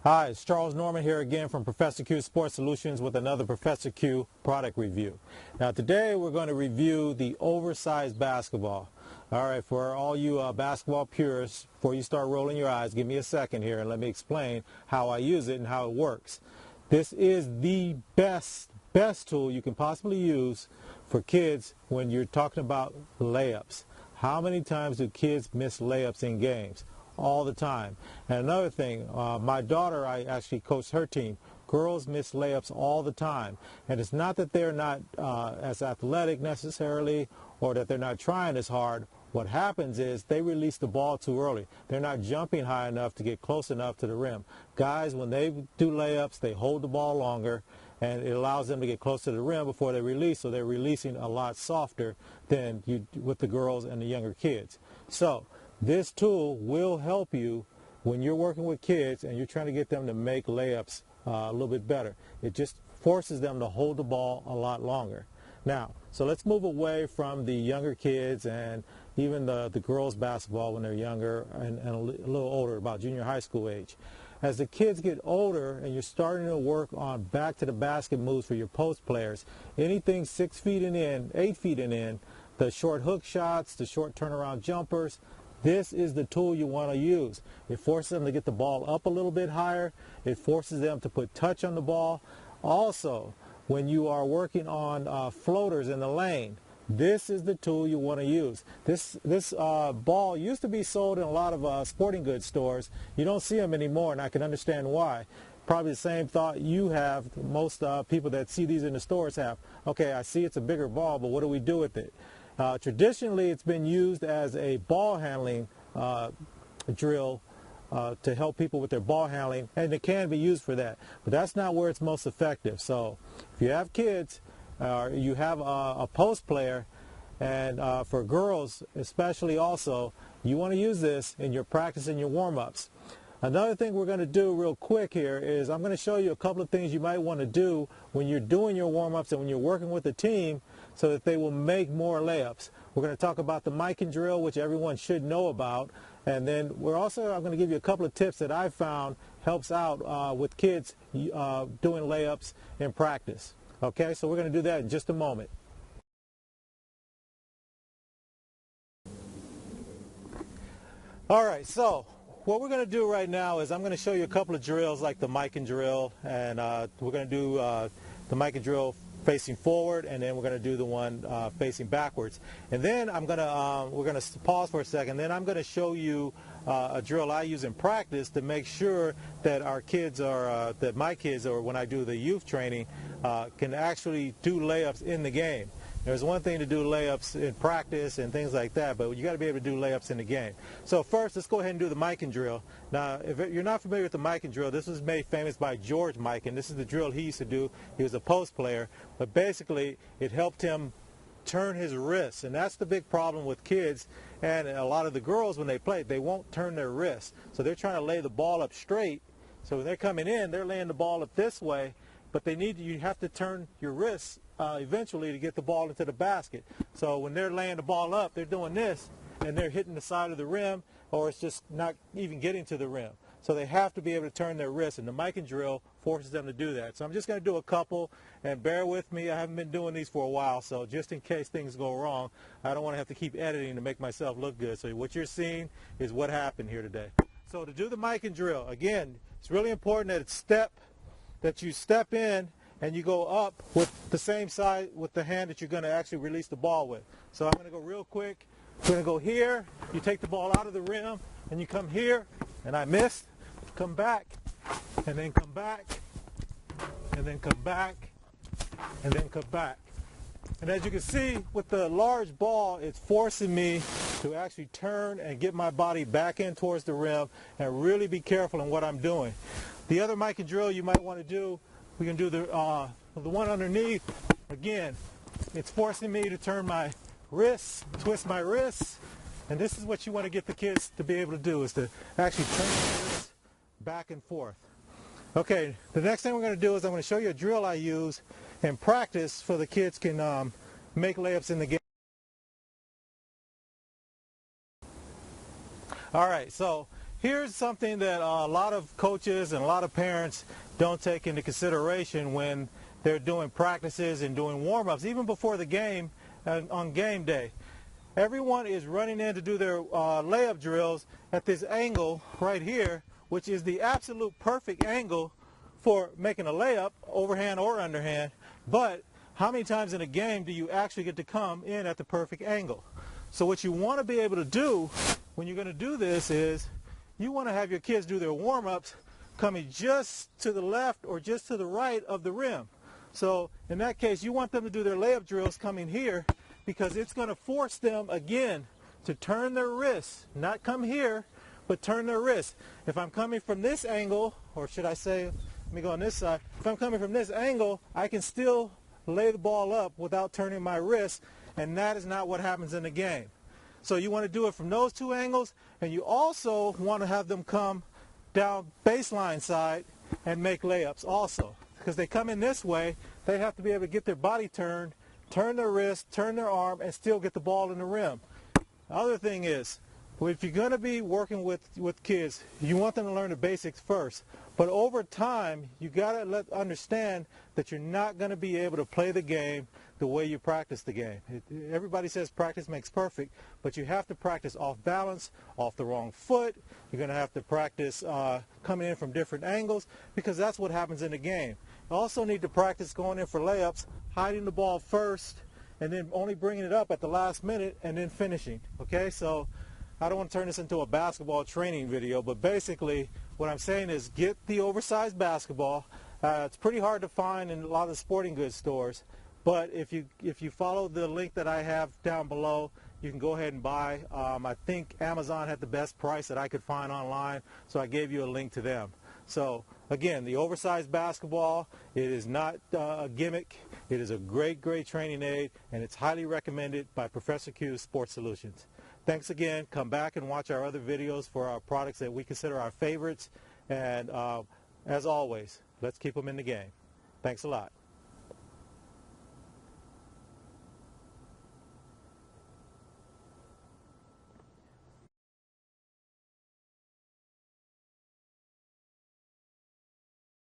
Hi, it's Charles Norman here again from Professor Q Sports Solutions with another Professor Q product review. Now today we're going to review the oversized basketball. Alright, for all you basketball purists, before you start rolling your eyes, give me a second here and let me explain how I use it and how it works. This is the best tool you can possibly use for kids when you're talking about layups. How many times do kids miss layups in games? All the time. And another thing, my daughter, I actually coached her team. Girls miss layups all the time. And it's not that they're not as athletic necessarily or that they're not trying as hard. What happens is they release the ball too early. They're not jumping high enough to get close enough to the rim. Guys, when they do layups, they hold the ball longer, and it allows them to get close to the rim before they release, so they're releasing a lot softer than you with the girls and the younger kids. So this tool will help you when you're working with kids and you're trying to get them to make layups a little bit better. It just forces them to hold the ball a lot longer. Now, so let's move away from the younger kids and even the girls basketball when they're younger and a little older, about junior high school age. As the kids get older and you're starting to work on back to the basket moves for your post players, anything 6 feet and in, 8 feet and in, the short hook shots, the short turnaround jumpers, this is the tool you want to use. It forces them to get the ball up a little bit higher. It forces them to put touch on the ball. Also, when you are working on floaters in the lane, this is the tool you want to use. This ball used to be sold in a lot of sporting goods stores. You don't see them anymore, and I can understand why. Probably the same thought you have, most people that see these in the stores have. Okay, I see it's a bigger ball, but what do we do with it? Traditionally, it's been used as a ball handling drill to help people with their ball handling, and it can be used for that. But that's not where it's most effective. So if you have kids, you have a post player, and for girls especially also, you want to use this in your practice and your warm-ups. Another thing we're going to do real quick here is I'm going to show you a couple of things you might want to do when you're doing your warm-ups and when you're working with the team so that they will make more layups. We're going to talk about the Mikan drill, which everyone should know about, and then I'm going to give you a couple of tips that I found helps out with kids doing layups in practice. Okay, so we're going to do that in just a moment. All right, so what we're going to do right now is I'm going to show you a couple of drills like the Mikan drill, and we're going to do the Mikan drill facing forward, and then we're going to do the one facing backwards. And then we're going to pause for a second. Then I'm going to show you a drill I use in practice to make sure that our kids are, that my kids, or when I do the youth training, can actually do layups in the game. There's one thing to do layups in practice and things like that, but you got to be able to do layups in the game. So first, let's go ahead and do the Mikan drill. Now, if you're not familiar with the Mikan drill, this was made famous by George Mikan. This is the drill he used to do. He was a post player, but basically it helped him turn his wrists, and that's the big problem with kids and a lot of the girls when they play. They won't turn their wrists, so they're trying to lay the ball up straight. So when they're coming in, they're laying the ball up this way, but you have to turn your wrists eventually to get the ball into the basket. So when they're laying the ball up, they're doing this, and they're hitting the side of the rim, or it's just not even getting to the rim. So they have to be able to turn their wrists, and the Mikan drill forces them to do that. So I'm just going to do a couple, and bear with me. I haven't been doing these for a while, so just in case things go wrong, I don't want to have to keep editing to make myself look good. So what you're seeing is what happened here today. So to do the Mikan drill, again, it's really important that you step in and you go up with the same side with the hand that you're going to actually release the ball with. So I'm going to go real quick. I'm going to go here. You take the ball out of the rim, and you come here, and I missed. Come back, and then come back, and then come back, and then come back. And as you can see, with the large ball, it's forcing me to actually turn and get my body back in towards the rim and really be careful in what I'm doing. The other Mikan drill you might want to do, we can do the one underneath. Again, it's forcing me to turn my wrists, twist my wrists, and this is what you want to get the kids to be able to do, is to actually turn their wrists back and forth. Okay, the next thing we're going to do is I'm going to show you a drill I use in practice so the kids can make layups in the game. All right, so here's something that a lot of coaches and a lot of parents don't take into consideration when they're doing practices and doing warm-ups, even before the game on game day. Everyone is running in to do their layup drills at this angle right here, which is the absolute perfect angle for making a layup, overhand or underhand. But how many times in a game do you actually get to come in at the perfect angle? So what you want to be able to do when you're going to do this is you want to have your kids do their warm-ups coming just to the left or just to the right of the rim. So in that case, you want them to do their layup drills coming here, because it's going to force them again to turn their wrists, not come here, but turn their wrists. If I'm coming from this angle, or should I say, let me go on this side, if I'm coming from this angle, I can still lay the ball up without turning my wrist, and that is not what happens in the game. So you want to do it from those two angles, and you also want to have them come down baseline side and make layups also. Because they come in this way, they have to be able to get their body turned, turn their wrist, turn their arm, and still get the ball in the rim. The other thing is, if you're going to be working with kids, you want them to learn the basics first. But over time, you got to understand that you're not going to be able to play the game the way you practice the game. Everybody says practice makes perfect, but you have to practice off balance, off the wrong foot. You're going to have to practice coming in from different angles, because that's what happens in the game. You also need to practice going in for layups, hiding the ball first, and then only bringing it up at the last minute and then finishing. Okay, so I don't want to turn this into a basketball training video, but basically what I'm saying is get the oversized basketball. It's pretty hard to find in a lot of the sporting goods stores, but if you follow the link that I have down below, you can go ahead and buy. I think Amazon had the best price that I could find online, so I gave you a link to them. So again, the oversized basketball, it is not a gimmick. It is a great training aid, and it's highly recommended by Professor Q's Sports Solutions. Thanks again. Come back and watch our other videos for our products that we consider our favorites. And as always, let's keep them in the game. Thanks a lot.